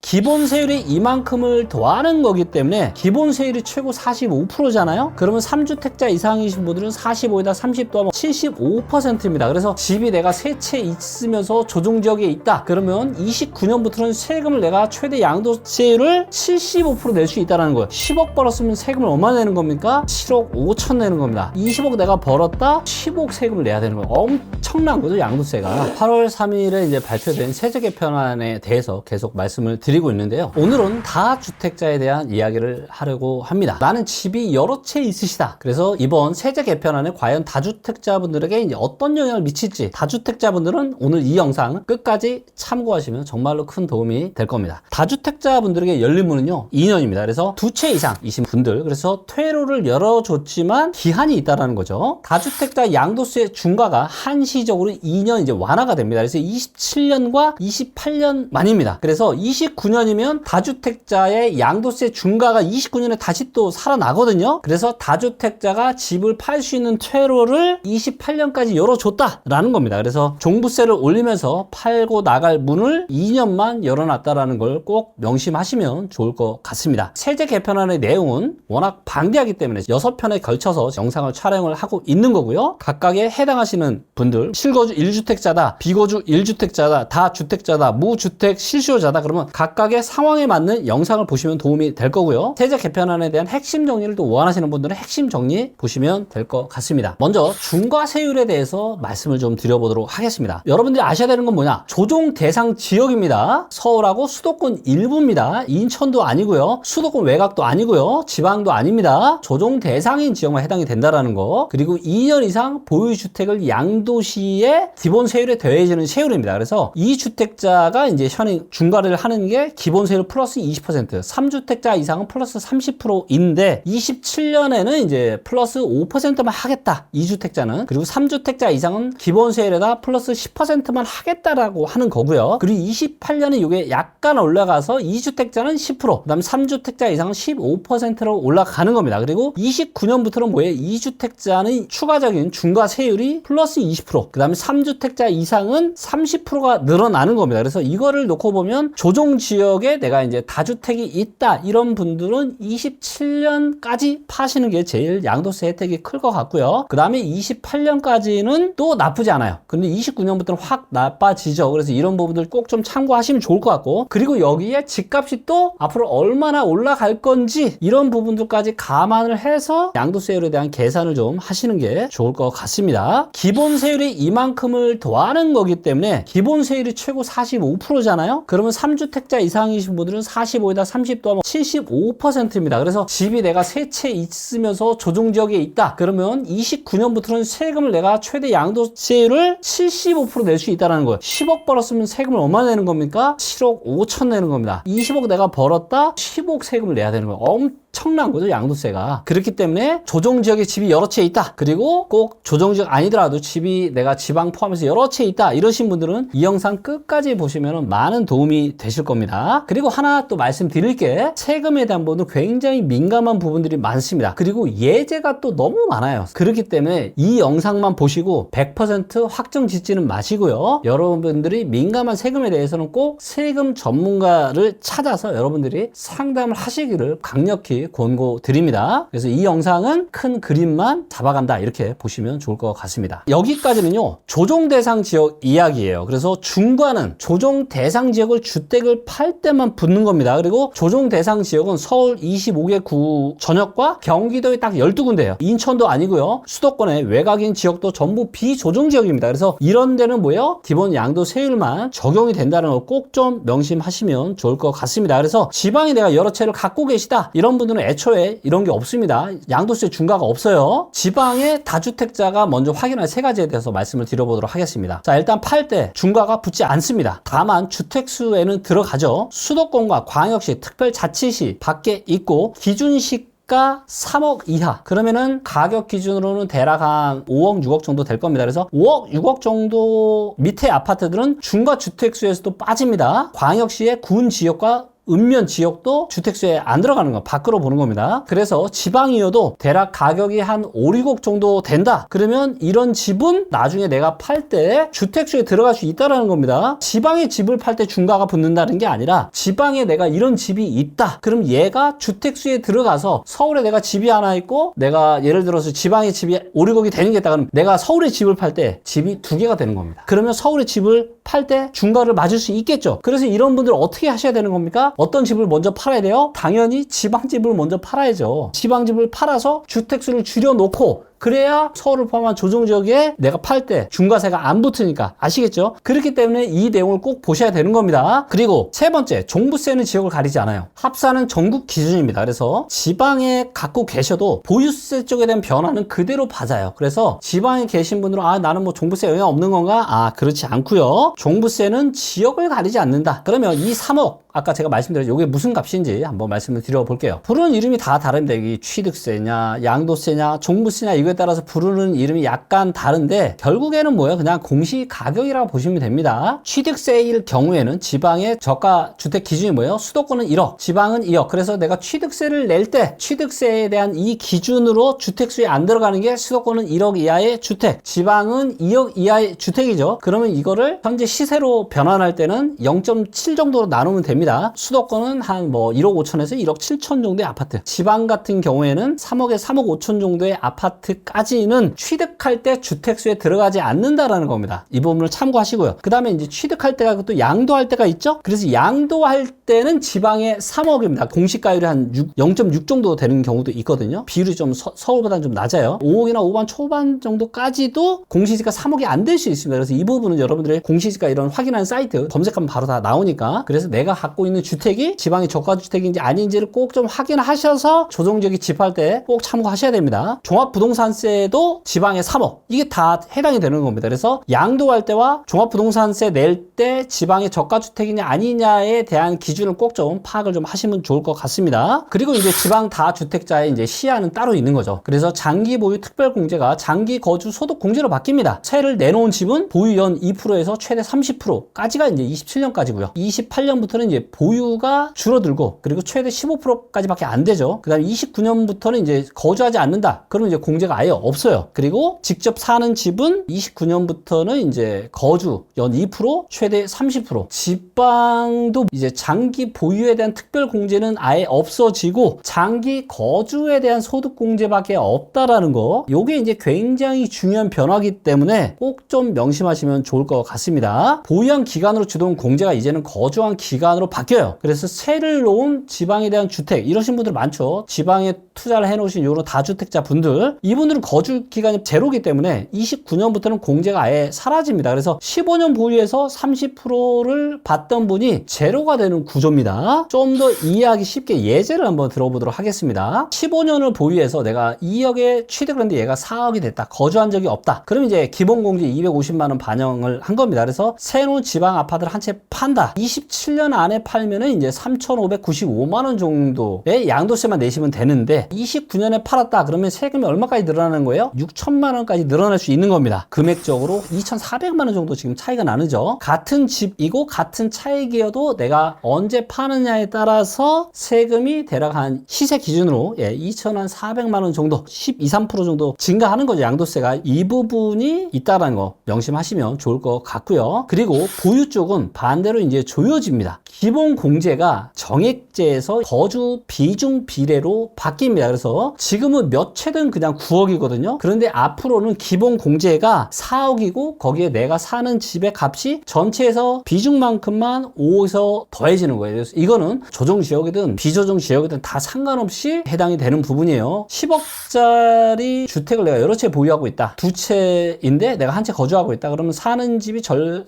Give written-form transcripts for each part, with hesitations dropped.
기본 세율이 이만큼을 더하는 거기 때문에 기본 세율이 최고 45%잖아요. 그러면 3주택자 이상이신 분들은 45에다 30 더하면 75%입니다. 그래서 집이 내가 세 채 있으면서 조정지역에 있다. 그러면 29년부터는 세금을 내가 최대 양도세율을 75% 낼 수 있다는 거예요. 10억 벌었으면 세금을 얼마 내는 겁니까? 7억 5천 내는 겁니다. 20억 내가 벌었다? 15억 세금을 내야 되는 거예요. 엄청난 거죠, 양도세가. 8월 3일에 이제 발표된 세제 개편안에 대해서 계속 말씀을 드리고 있는데요. 오늘은 다주택자에 대한 이야기를 하려고 합니다. 나는 집이 여러 채 있으시다. 그래서 이번 세제 개편안에 과연 다주택자분들에게 이제 어떤 영향을 미칠지, 다주택자분들은 오늘 이 영상 끝까지 참고하시면 정말로 큰 도움이 될 겁니다. 다주택자분들에게 열린 문은요 2년입니다. 그래서 두 채 이상이신 분들, 그래서 퇴로를 열어줬지만 기한이 있다라는 거죠. 다주택자 양도세 중과가 한시적으로 2년 이제 완화가 됩니다. 그래서 27년과 28년 만입니다. 그래서 29년이면 다주택자의 양도세 중과가 29년에 다시 또 살아나거든요. 그래서 다주택자가 집을 팔 수 있는 퇴로를 28년까지 열어줬다라는 겁니다. 그래서 종부세를 올리면서 팔고 나갈 문을 2년만 열어놨다라는 걸 꼭 명심하시면 좋을 것 같습니다. 세제 개편안의 내용은 워낙 방대하기 때문에 6편에 걸쳐서 영상을 촬영을 하고 있는 거고요. 각각에 해당하시는 분들, 실거주 1주택자다, 비거주 1주택자다, 다주택자다, 무주택 실수요자다, 그러면 각각의 상황에 맞는 영상을 보시면 도움이 될 거고요. 세제 개편안에 대한 핵심 정리를 또 원하시는 분들은 핵심 정리 보시면 될 것 같습니다. 먼저 중과세율에 대해서 말씀을 좀 드려보도록 하겠습니다. 여러분들이 아셔야 되는 건 뭐냐? 조정 대상 지역입니다. 서울하고 수도권 일부입니다. 인천도 아니고요. 수도권 외곽도 아니고요. 지방도 아닙니다. 조정 대상인 지역만 해당이 된다라는 거. 그리고 2년 이상 보유주택을 양도시에 기본 세율에 더해지는 세율입니다. 그래서 2주택자가 이제 현행 중과를 하는 게 기본 세율 플러스 20%, 3주택자 이상은 플러스 30%인데 27년에는 이제 플러스 5%만 하겠다. 2주택자는. 그리고 3주택자 이상은 기본 세율에다 플러스 10%만 하겠다라고 하는 거고요. 그리고 28년에 이게 약간 올라가서 2주택자는 10%, 그다음 3주택자 이상은 15%로 올라가는 겁니다. 그리고 29년부터는 뭐예요? 2주택자는 추가적인 중과세율이 플러스 20%, 그다음에 3주택자 이상은 30%가 늘어나는 겁니다. 그래서 이거를 놓고 보면 조정 지역에 내가 이제 다주택이 있다, 이런 분들은 27년까지 파시는 게 제일 양도세 혜택이 클 것 같고요. 그 다음에 28년까지는 또 나쁘지 않아요. 근데 29년부터는 확 나빠지죠. 그래서 이런 부분들 꼭 좀 참고하시면 좋을 것 같고, 그리고 여기에 집값이 또 앞으로 얼마나 올라갈 건지 이런 부분들까지 감안을 해서 양도세율에 대한 계산을 좀 하시는 게 좋을 것 같습니다. 기본 세율이 이만큼을 더하는 거기 때문에 기본 세율이 최고 45%잖아요. 그러면 3주택자 이상이신 분들은 45에다 30 더하면 75%입니다. 그래서 집이 내가 세 채 있으면서 조정지역에 있다. 그러면 29년부터는 세금을 내가 최대 양도세율을 75% 낼 수 있다는 거예요. 10억 벌었으면 세금을 얼마 내는 겁니까? 7억 5천 내는 겁니다. 20억 내가 벌었다? 15억 세금을 내야 되는 거예요. 엄청난 거죠, 양도세가. 그렇기 때문에 조정지역에 집이 여러 채 있다, 그리고 꼭 조정지역 아니더라도 집이 내가 지방 포함해서 여러 채 있다, 이러신 분들은 이 영상 끝까지 보시면 많은 도움이 되실 겁니다. 그리고 하나 또 말씀드릴 게, 세금에 대한 부분은 굉장히 민감한 부분들이 많습니다. 그리고 예제가 또 너무 많아요. 그렇기 때문에 이 영상만 보시고 100% 확정 짓지는 마시고요. 여러분들이 민감한 세금에 대해서는 꼭 세금 전문가를 찾아서 여러분들이 상담을 하시기를 강력히 권고드립니다. 그래서 이 영상은 큰 그림만 잡아간다, 이렇게 보시면 좋을 것 같습니다. 여기까지는요 조정 대상 지역 이야기예요. 그래서 중과는 조정 대상 지역을 주택을 팔 때만 붙는 겁니다. 그리고 조정 대상 지역은 서울 25개 구 전역과 경기도에 딱 12군데예요. 인천도 아니고요. 수도권의 외곽인 지역도 전부 비조정 지역입니다. 그래서 이런 데는 뭐예요? 기본 양도세율만 적용이 된다는 걸 꼭 좀 명심하시면 좋을 것 같습니다. 그래서 지방에 내가 여러 채를 갖고 계시다, 이런 분들은 애초에 이런 게 없습니다. 양도세 중과가 없어요. 지방의 다주택자가 먼저 확인할 세 가지에 대해서 말씀을 드려보도록 하겠습니다. 자, 일단 팔 때 중과가 붙지 않습니다. 다만 주택수에는 들어가죠. 수도권과 광역시, 특별자치시 밖에 있고, 기준시 가 3억 이하, 그러면은 가격 기준으로는 대략 한 5억 6억 정도 될 겁니다. 그래서 5억 6억 정도 밑에 아파트들은 중과 주택수에서도 빠집니다. 광역시의 군 지역과 읍면 지역도 주택수에 안 들어가는 거 밖으로 보는 겁니다. 그래서 지방이어도 대략 가격이 한 5, 6억 정도 된다. 그러면 이런 집은 나중에 내가 팔 때 주택수에 들어갈 수 있다라는 겁니다. 지방에 집을 팔 때 중과가 붙는다는 게 아니라 지방에 내가 이런 집이 있다. 그럼 얘가 주택수에 들어가서 서울에 내가 집이 하나 있고 내가 예를 들어서 지방에 집이 5, 6억이 되는 게 있다. 그러면 내가 서울에 집을 팔 때 집이 2개가 되는 겁니다. 그러면 서울에 집을 팔 때 중과를 맞을 수 있겠죠. 그래서 이런 분들 어떻게 하셔야 되는 겁니까? 어떤 집을 먼저 팔아야 돼요? 당연히 지방집을 먼저 팔아야죠. 지방집을 팔아서 주택수를 줄여놓고 그래야 서울을 포함한 조정지역에 내가 팔 때 중과세가 안 붙으니까 아시겠죠? 그렇기 때문에 이 내용을 꼭 보셔야 되는 겁니다. 그리고 세 번째, 종부세는 지역을 가리지 않아요. 합산은 전국 기준입니다. 그래서 지방에 갖고 계셔도 보유세 쪽에 대한 변화는 그대로 받아요. 그래서 지방에 계신 분들은 나는 뭐 종부세 영향 없는 건가? 그렇지 않고요. 종부세는 지역을 가리지 않는다. 그러면 이 3억 아까 제가 말씀드렸죠. 이게 무슨 값인지 한번 말씀을 드려볼게요. 부르는 이름이 다 다릅니다. 이게 취득세냐, 양도세냐, 종부세냐 이거에 따라서 부르는 이름이 약간 다른데 결국에는 뭐예요? 그냥 공시가격이라고 보시면 됩니다. 취득세일 경우에는 지방의 저가 주택 기준이 뭐예요? 수도권은 1억, 지방은 2억. 그래서 내가 취득세를 낼 때 취득세에 대한 이 기준으로 주택수에 안 들어가는 게 수도권은 1억 이하의 주택, 지방은 2억 이하의 주택이죠. 그러면 이거를 현재 시세로 변환할 때는 0.7 정도로 나누면 됩니다. 수도권은 한 뭐 1억 5천에서 1억 7천 정도의 아파트, 지방 같은 경우에는 3억에 3억 5천 정도의 아파트까지는 취득할 때 주택수에 들어가지 않는다라는 겁니다. 이 부분을 참고하시고요. 그 다음에 이제 취득할 때가 또 양도할 때가 있죠. 그래서 양도할 때는 지방에 3억입니다. 공시가율이 한 0.6 정도 되는 경우도 있거든요. 비율이 좀 서울보다는 좀 낮아요. 5억이나 5반 초반 정도까지도 공시지가 3억이 안 될 수 있습니다. 그래서 이 부분은 여러분들의 공시지가 이런 확인하는 사이트 검색하면 바로 다 나오니까, 그래서 내가 갖고 있는 주택이 지방의 저가주택인지 아닌지를 꼭 좀 확인하셔서 조정지역에 집할 때 꼭 참고하셔야 됩니다. 종합부동산세도 지방에 3억, 이게 다 해당이 되는 겁니다. 그래서 양도할 때와 종합부동산세 낼 때 지방의 저가주택이냐 아니냐에 대한 기준을 꼭 좀 파악을 좀 하시면 좋을 것 같습니다. 그리고 이제 지방 다주택자의 이제 시야는 따로 있는 거죠. 그래서 장기 보유 특별공제가 장기 거주 소득 공제로 바뀝니다. 세를 내놓은 집은 보유연 2%에서 최대 30%까지가 이제 27년까지고요. 28년부터는 이제 보유가 줄어들고, 그리고 최대 15%까지밖에 안 되죠. 그 다음에 29년부터는 이제 거주하지 않는다. 그러면 이제 공제가 아예 없어요. 그리고 직접 사는 집은 29년부터는 이제 거주 연 2%, 최대 30%. 지방도 이제 장기 보유에 대한 특별 공제는 아예 없어지고 장기 거주에 대한 소득 공제밖에 없다라는 거. 요게 이제 굉장히 중요한 변화이기 때문에 꼭 좀 명심하시면 좋을 것 같습니다. 보유한 기간으로 주던 공제가 이제는 거주한 기간으로 바뀌어요. 그래서 세를 놓은 지방에 대한 주택, 이러신 분들 많죠. 지방에 투자를 해놓으신 요런 다주택자 분들, 이분들은 거주 기간이 제로이기 때문에 29년부터는 공제가 아예 사라집니다. 그래서 15년 보유해서 30%를 받던 분이 제로가 되는 구조입니다. 좀 더 이해하기 쉽게 예제를 한번 들어보도록 하겠습니다. 15년을 보유해서 내가 2억에 취득을 했는데 얘가 4억이 됐다. 거주한 적이 없다. 그럼 이제 기본공제 250만 원 반영을 한 겁니다. 그래서 새로운 지방 아파트를 한 채 판다. 27년 안에 팔면은 이제 3,595만 원 정도의 양도세만 내시면 되는데, 29년에 팔았다 그러면 세금이 얼마까지 늘어나는 거예요? 6천만 원까지 늘어날 수 있는 겁니다. 금액적으로 2,400만 원 정도 지금 차이가 나누죠. 같은 집이고 같은 차익이어도 내가 언제 파느냐에 따라서 세금이 대략 한 시세 기준으로 2,400만 원 정도, 12, 13% 정도 증가하는 거죠. 양도세가. 이 부분이 있다라는 거 명심하시면 좋을 것 같고요. 그리고 보유 쪽은 반대로 이제 조여집니다. 기본 공제가 정액제에서 거주 비중 비례로 바뀝니다. 그래서 지금은 몇 채든 그냥 9억이거든요. 그런데 앞으로는 기본 공제가 4억이고 거기에 내가 사는 집의 값이 전체에서 비중만큼만 5에서 더해지는 거예요. 그래서 이거는 조정지역이든 비조정지역이든 다 상관없이 해당이 되는 부분이에요. 10억짜리 주택을 내가 여러 채 보유하고 있다. 두 채인데 내가 한 채 거주하고 있다. 그러면 사는 집이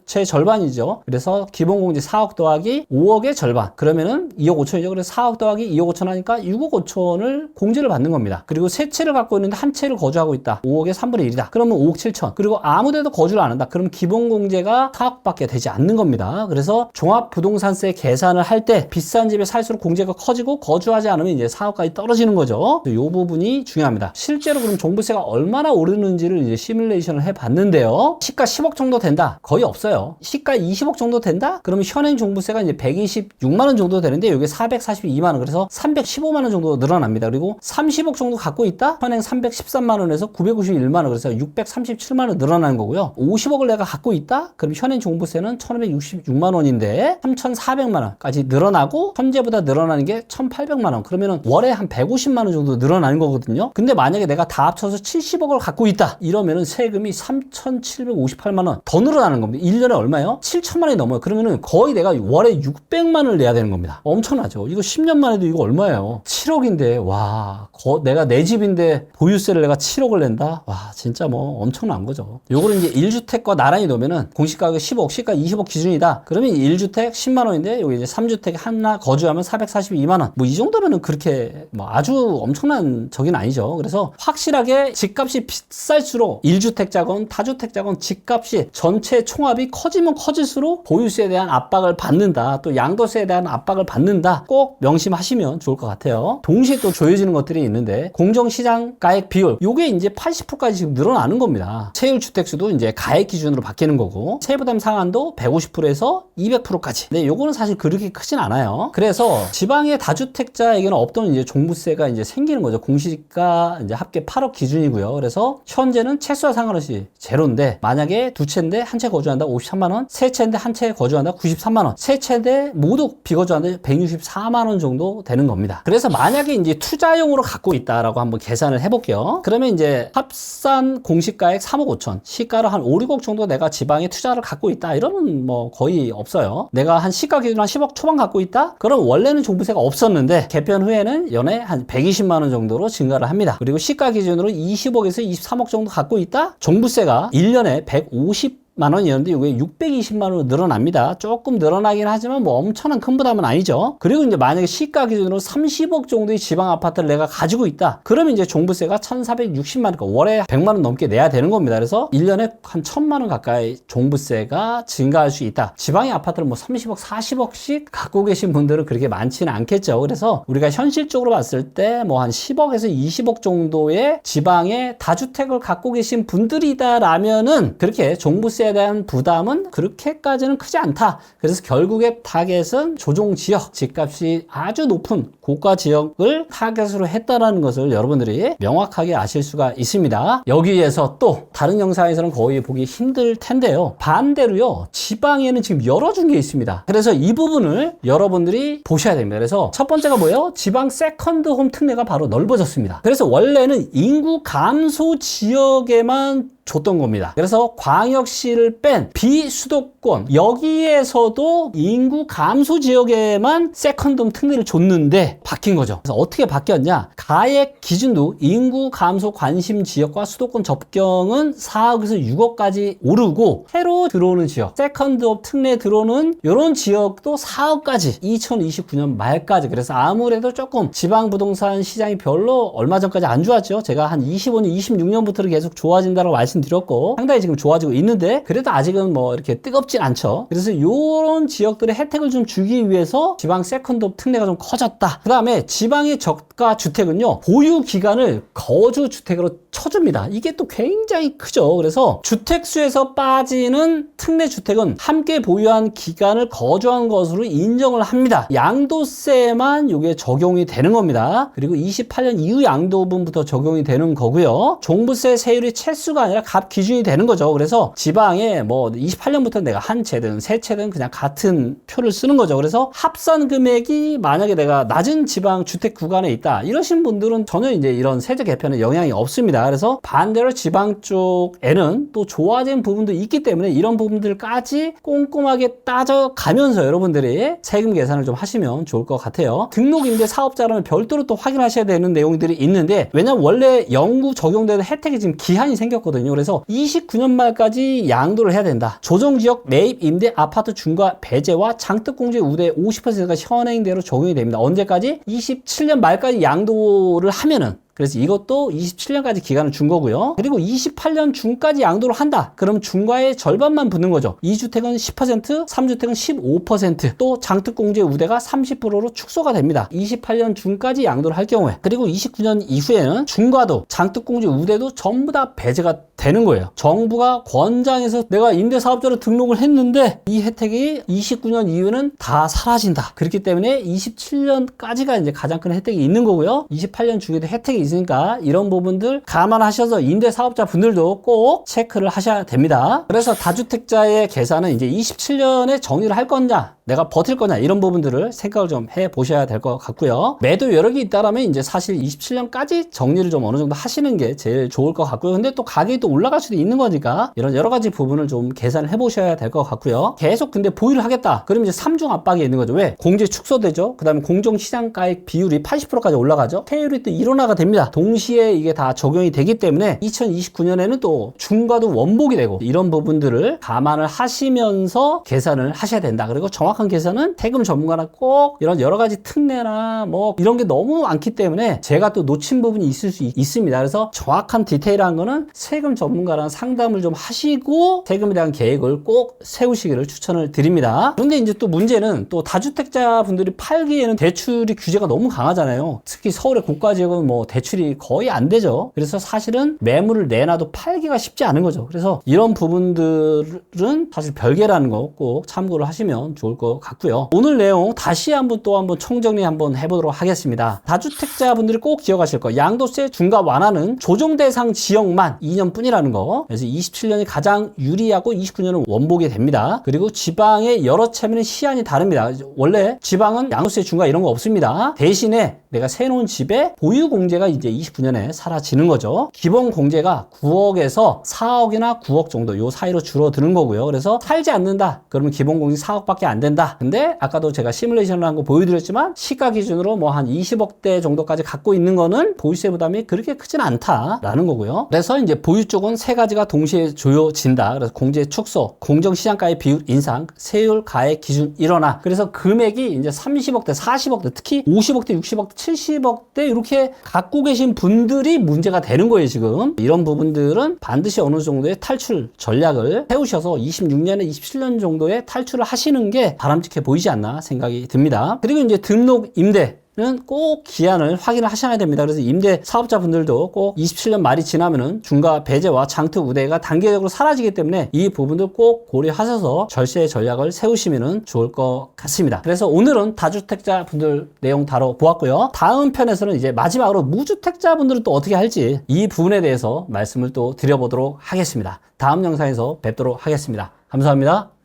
제 절반이죠. 그래서 기본공제 4억 더하기 5억의 절반. 그러면은 2억 5천이죠. 그래서 4억 더하기 2억 5천 하니까 6억 5천을 공제를 받는 겁니다. 그리고 세 채를 갖고 있는데 한 채를 거주하고 있다. 5억의 3분의 1이다. 그러면 5억 7천. 그리고 아무데도 거주를 안 한다. 그럼 기본공제가 4억밖에 되지 않는 겁니다. 그래서 종합부동산세 계산을 할 때 비싼 집에 살수록 공제가 커지고 거주하지 않으면 이제 4억까지 떨어지는 거죠. 이 부분이 중요합니다. 실제로 그럼 종부세가 얼마나 오르는지를 이제 시뮬레이션을 해봤는데요. 시가 10억 정도 된다? 거의 없어요. 시가 20억 정도 된다? 그러면 현행 종부세가 이제 126만 원 정도 되는데 이게 442만 원, 그래서 315만 원 정도 늘어납니다. 그리고 30억 정도 갖고 있다? 현행 313만 원에서 991만 원, 그래서 637만 원 늘어나는 거고요. 50억을 내가 갖고 있다? 그럼 현행 종부세는 1566만 원인데 3400만 원까지 늘어나고 현재보다 늘어나는 게 1800만 원. 그러면은 월에 한 150만 원 정도 늘어나는 거거든요. 근데 만약에 내가 다 합쳐서 70억을 갖고 있다, 이러면은 세금이 3758만 원 더 늘어나는 겁니다. 1년에 얼마요? 7천만 원이 넘어요. 그러면은 거의 내가 월에 600만 원을 내야 되는 겁니다. 엄청나죠. 이거 10년 만에도 이거 얼마예요? 7억인데 와, 내가 내 집인데 보유세를 내가 7억을 낸다? 와, 진짜 뭐 엄청난 거죠. 요거를 이제 1주택과 나란히 놓으면은 공시가격 10억, 시가 20억 기준이다. 그러면 1주택 10만 원인데 여기 이제 3주택 하나 거주하면 442만 원. 뭐 이 정도면은 그렇게 뭐 아주 엄청난 적인 아니죠. 그래서 확실하게 집값이 비쌀수록 1주택자건 다주택자건 집값이 전체 총합이 커지면 커질수록 보유세에 대한 압박을 받는다. 또 양도세에 대한 압박을 받는다. 꼭 명심하시면 좋을 것 같아요. 동시에 또 조여지는 것들이 있는데 공정시장 가액 비율, 요게 이제 80%까지 지금 늘어나는 겁니다. 세율 주택수도 이제 가액 기준으로 바뀌는 거고 세부담 상한도 150%에서 200%까지. 근데 요거는 사실 그렇게 크진 않아요. 그래서 지방의 다주택자에게는 없던 이제 종부세가 이제 생기는 거죠. 공시가 이제 합계 8억 기준이고요. 그래서 현재는 채수와 상관없이 제로인데 만약에 두 채인데 한 채 거주한다 53만 원, 세 채인데 한 채 거주한다 93만 원, 세 채인데 모두 비거주한다 164만 원 정도 되는 겁니다. 그래서 만약에 이제 투자용으로 갖고 있다라고 한번 계산을 해볼게요. 그러면 이제 합산 공시가액 3억 5천, 시가로 한 5, 6억 정도 내가 지방에 투자를 갖고 있다, 이러면 뭐 거의 없어요. 내가 한 시가 기준 한 10억 초반 갖고 있다? 그럼 원래는 종부세가 없었는데 개편 후에는 연에 한 120만 원 정도로 증가를 합니다. 그리고 시가 기준으로 20억에서 23억 정도 갖고 있다? 종부세가 1년에 150만 원이었는데 이게 620만 원으로 늘어납니다. 조금 늘어나긴 하지만 뭐 엄청난 큰 부담은 아니죠. 그리고 이제 만약에 시가 기준으로 30억 정도의 지방 아파트를 내가 가지고 있다. 그러면 이제 종부세가 1460만 원, 그러니까 월에 100만 원 넘게 내야 되는 겁니다. 그래서 1년에 한 1000만 원 가까이 종부세가 증가할 수 있다. 지방의 아파트를 뭐 30억, 40억씩 갖고 계신 분들은 그렇게 많지는 않겠죠. 그래서 우리가 현실적으로 봤을 때 뭐 한 10억에서 20억 정도의 지방의 다주택을 갖고 계신 분들이다라면은 그렇게 종부세 대한 부담은 그렇게까지는 크지 않다. 그래서 결국에 타겟은 조종 지역, 집값이 아주 높은 고가 지역을 타겟으로 했다라는 것을 여러분들이 명확하게 아실 수가 있습니다. 여기에서 또 다른 영상에서는 거의 보기 힘들 텐데요. 반대로요, 지방에는 지금 열어준 게 있습니다. 그래서 이 부분을 여러분들이 보셔야 됩니다. 그래서 첫 번째가 뭐예요? 지방 세컨드 홈 특례가 바로 넓어졌습니다. 그래서 원래는 인구 감소 지역에만 줬던 겁니다. 그래서 광역시를 뺀 비수도권, 여기에서도 인구 감소 지역에만 세컨드홈 특례를 줬는데 바뀐 거죠. 그래서 어떻게 바뀌었냐? 가액 기준도 인구 감소 관심 지역과 수도권 접경은 4억에서 6억까지 오르고 새로 들어오는 지역, 세컨드홈 특례 들어오는 이런 지역도 4억까지 2029년 말까지. 그래서 아무래도 조금 지방 부동산 시장이 별로 얼마 전까지 안 좋았죠. 제가 한 25년, 26년부터는 계속 좋아진다고 말씀드렸고 상당히 지금 좋아지고 있는데 그래도 아직은 뭐 이렇게 뜨겁진 않죠. 그래서 이런 지역들의 혜택을 좀 주기 위해서 지방 세컨드홈 특례가 좀 커졌다. 그 다음에 지방의 저가 주택은요, 보유 기간을 거주 주택으로 쳐줍니다. 이게 또 굉장히 크죠. 그래서 주택수에서 빠지는 특례 주택은 함께 보유한 기간을 거주한 것으로 인정을 합니다. 양도세만 이게 적용이 되는 겁니다. 그리고 28년 이후 양도분부터 적용이 되는 거고요. 종부세 세율이 채수가 아니라 값 기준이 되는 거죠. 그래서 지방에 뭐 28년부터 내가 한 채든 세 채든 그냥 같은 표를 쓰는 거죠. 그래서 합산 금액이 만약에 내가 낮은 지방 주택 구간에 있다, 이러신 분들은 전혀 이제 이런 세제 개편에 영향이 없습니다. 그래서 반대로 지방 쪽에는 또 좋아진 부분도 있기 때문에 이런 부분들까지 꼼꼼하게 따져가면서 여러분들이 세금 계산을 좀 하시면 좋을 것 같아요. 등록임대 사업자라면 별도로 또 확인하셔야 되는 내용들이 있는데, 왜냐면 원래 영구 적용되는 혜택이 지금 기한이 생겼거든요. 그래서 29년 말까지 양도를 해야 된다. 조정지역 매입 임대 아파트 중과 배제와 장특공제 우대 50%가 현행대로 적용이 됩니다. 언제까지? 27년 말까지 양도를 하면은, 그래서 이것도 27년까지 기간을 준 거고요. 그리고 28년 중까지 양도를 한다. 그럼 중과의 절반만 붙는 거죠. 2주택은 10%, 3주택은 15%, 또 장특공제 우대가 30%로 축소가 됩니다. 28년 중까지 양도를 할 경우에. 그리고 29년 이후에는 중과도 장특공제 우대도 전부 다 배제가 되는 거예요. 정부가 권장해서 내가 임대사업자로 등록을 했는데 이 혜택이 29년 이후에는 다 사라진다. 그렇기 때문에 27년까지가 이제 가장 큰 혜택이 있는 거고요. 28년 중에도 혜택이 있으니까 이런 부분들 감안하셔서 임대사업자 분들도 꼭 체크를 하셔야 됩니다. 그래서 다주택자의 계산은 이제 27년에 정리를 할 거냐, 내가 버틸 거냐, 이런 부분들을 생각을 좀 해 보셔야 될 것 같고요. 매도 여력이 있다라면 이제 사실 27년까지 정리를 좀 어느 정도 하시는 게 제일 좋을 것 같고요. 근데 또 가격이 또 올라갈 수도 있는 거니까 이런 여러 가지 부분을 좀 계산을 해 보셔야 될 것 같고요. 계속 근데 보유를 하겠다. 그럼 이제 3중 압박이 있는 거죠. 왜? 공제 축소되죠. 그 다음에 공정시장가액 비율이 80%까지 올라가죠. 세율이 또 일원화가 됩니다. 동시에 이게 다 적용이 되기 때문에 2029년에는 또 중과도 원복이 되고, 이런 부분들을 감안을 하시면서 계산을 하셔야 된다. 그리고 정확한 계산은 세금 전문가나 꼭 이런 여러 가지 특례나 뭐 이런 게 너무 많기 때문에 제가 또 놓친 부분이 있을 수 있습니다. 그래서 정확한 디테일한 거는 세금 전문가랑 상담을 좀 하시고 세금에 대한 계획을 꼭 세우시기를 추천을 드립니다. 그런데 이제 또 문제는 또 다주택자 분들이 팔기에는 대출이 규제가 너무 강하잖아요. 특히 서울의 고가 지역은 뭐 대출이 거의 안 되죠. 그래서 사실은 매물을 내놔도 팔기가 쉽지 않은 거죠. 그래서 이런 부분들은 사실 별개라는 거 꼭 참고를 하시면 좋을 것 같고요. 오늘 내용 다시 한번 총정리 한번 해보도록 하겠습니다. 다주택자 분들이 꼭 기억하실 거, 양도세 중과 완화는 조정 대상 지역만 2년뿐이라는 거. 그래서 27년이 가장 유리하고 29년은 원복이 됩니다. 그리고 지방의 여러 채무는 시한이 다릅니다. 원래 지방은 양도세 중과 이런 거 없습니다. 대신에 내가 세놓은 집의 보유 공제가 이제 29년에 사라지는 거죠. 기본 공제가 9억에서 4억이나 9억 정도 요 사이로 줄어드는 거고요. 그래서 살지 않는다. 그러면 기본 공제 4억밖에 안 된다. 근데 아까도 제가 시뮬레이션을 한 거 보여드렸지만 시가 기준으로 뭐 한 20억대 정도까지 갖고 있는 거는 보유세 부담이 그렇게 크진 않다라는 거고요. 그래서 이제 보유 쪽은 세 가지가 동시에 조여진다. 그래서 공제 축소, 공정시장가의 비율 인상, 세율 가액 기준 일원화. 그래서 금액이 이제 30억대, 40억대, 특히 50억대, 60억대, 70억대 이렇게 갖고 계신 분들이 문제가 되는 거예요, 지금. 이런 부분들은 반드시 어느 정도의 탈출 전략을 세우셔서 26년에 27년 정도의 탈출을 하시는 게 바람직해 보이지 않나 생각이 듭니다. 그리고 이제 등록 임대 는 꼭 기한을 확인을 하셔야 됩니다. 그래서 임대 사업자분들도 꼭 27년 말이 지나면은 중과 배제와 장특 우대가 단계적으로 사라지기 때문에 이 부분들 꼭 고려하셔서 절세 전략을 세우시면 좋을 것 같습니다. 그래서 오늘은 다주택자 분들 내용 다뤄보았고요. 다음 편에서는 이제 마지막으로 무주택자 분들은 또 어떻게 할지 이 부분에 대해서 말씀을 또 드려보도록 하겠습니다. 다음 영상에서 뵙도록 하겠습니다. 감사합니다.